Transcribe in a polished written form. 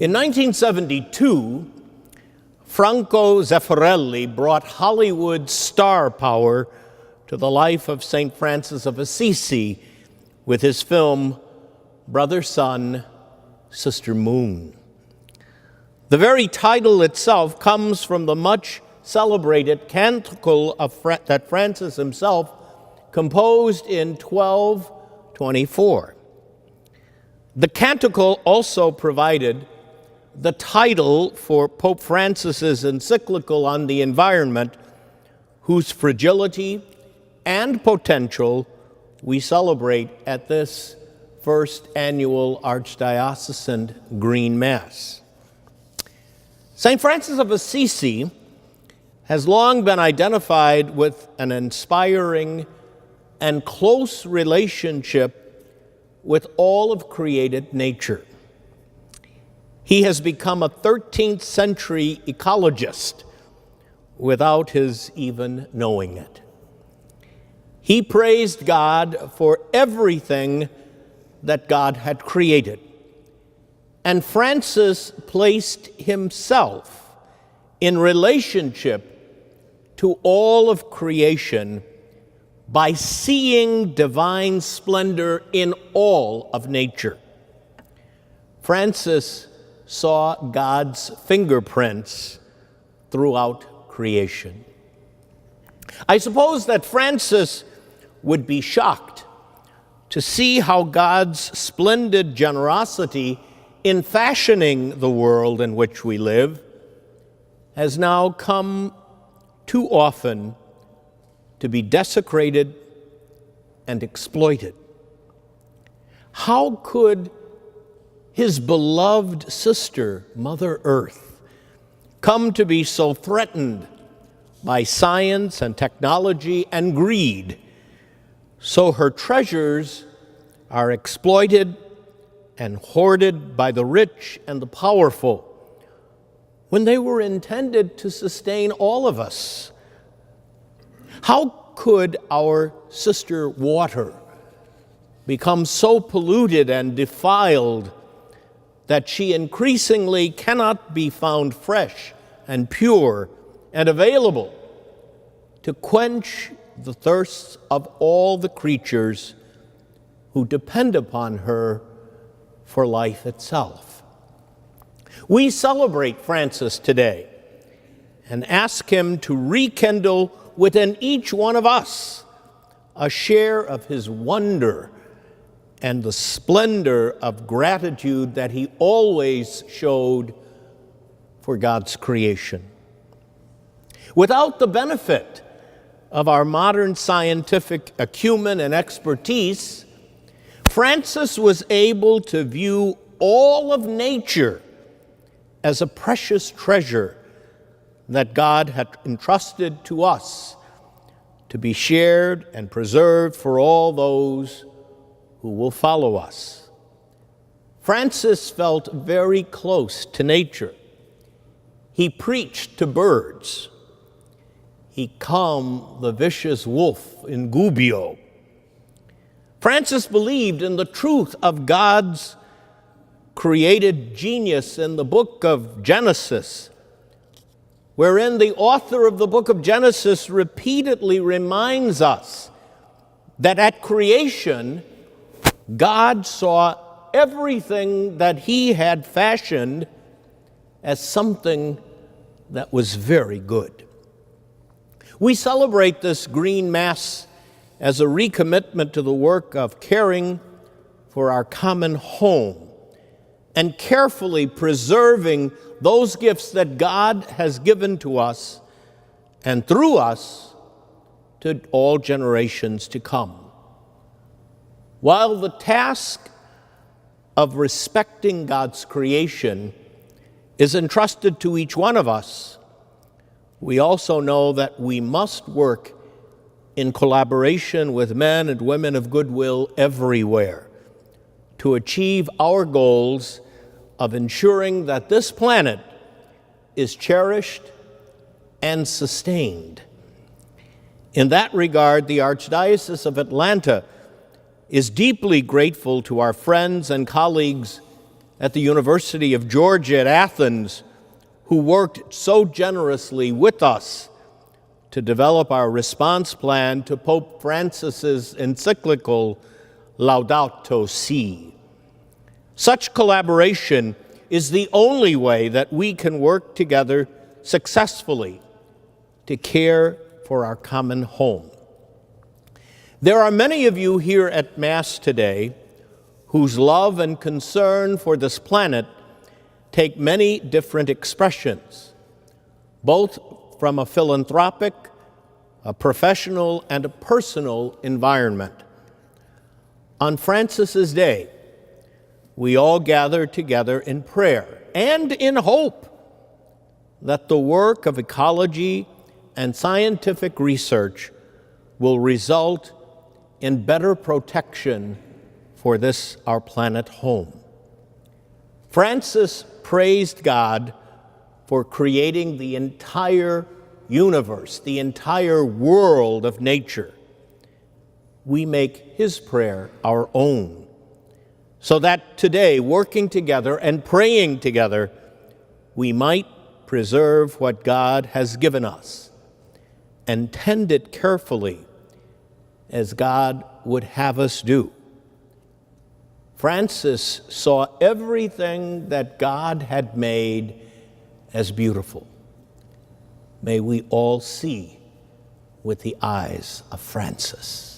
In 1972, Franco Zeffirelli brought Hollywood star power to the life of St. Francis of Assisi with his film, Brother Sun, Sister Moon. The very title itself comes from the much celebrated canticle that Francis himself composed in 1224. The canticle also provided the title for Pope Francis's encyclical on the environment, whose fragility and potential we celebrate at this first annual Archdiocesan Green Mass. St. Francis of Assisi has long been identified with an inspiring and close relationship with all of created nature. He has become a 13th century ecologist without his even knowing it. He praised God for everything that God had created. And Francis placed himself in relationship to all of creation by seeing divine splendor in all of nature. Francis saw God's fingerprints throughout creation. I suppose that Francis would be shocked to see how God's splendid generosity in fashioning the world in which we live has now come too often to be desecrated and exploited. How could his beloved sister, Mother Earth, come to be so threatened by science and technology and greed, so her treasures are exploited and hoarded by the rich and the powerful, when they were intended to sustain all of us? How could our sister water become so polluted and defiled that she increasingly cannot be found fresh and pure and available to quench the thirsts of all the creatures who depend upon her for life itself? We celebrate Francis today and ask him to rekindle within each one of us a share of his wonder and the splendor of gratitude that he always showed for God's creation. Without the benefit of our modern scientific acumen and expertise, Francis was able to view all of nature as a precious treasure that God had entrusted to us to be shared and preserved for all those who will follow us. Francis felt very close to nature. He preached to birds. He calmed the vicious wolf in Gubbio. Francis believed in the truth of God's created genius in the book of Genesis, wherein the author of the book of Genesis repeatedly reminds us that at creation, God saw everything that he had fashioned as something that was very good. We celebrate this Green Mass as a recommitment to the work of caring for our common home and carefully preserving those gifts that God has given to us and through us to all generations to come. While the task of respecting God's creation is entrusted to each one of us, we also know that we must work in collaboration with men and women of goodwill everywhere to achieve our goals of ensuring that this planet is cherished and sustained. In that regard, the Archdiocese of Atlanta is deeply grateful to our friends and colleagues at the University of Georgia at Athens, who worked so generously with us to develop our response plan to Pope Francis's encyclical Laudato Si. Such collaboration is the only way that we can work together successfully to care for our common home. There are many of you here at Mass today whose love and concern for this planet take many different expressions, both from a philanthropic, a professional, and a personal environment. On Francis's Day, we all gather together in prayer and in hope that the work of ecology and scientific research will result in better protection for this, our planet home. Francis praised God for creating the entire universe, the entire world of nature. We make his prayer our own, so that today, working together and praying together, we might preserve what God has given us and tend it carefully as God would have us do. Francis saw everything that God had made as beautiful. May we all see with the eyes of Francis.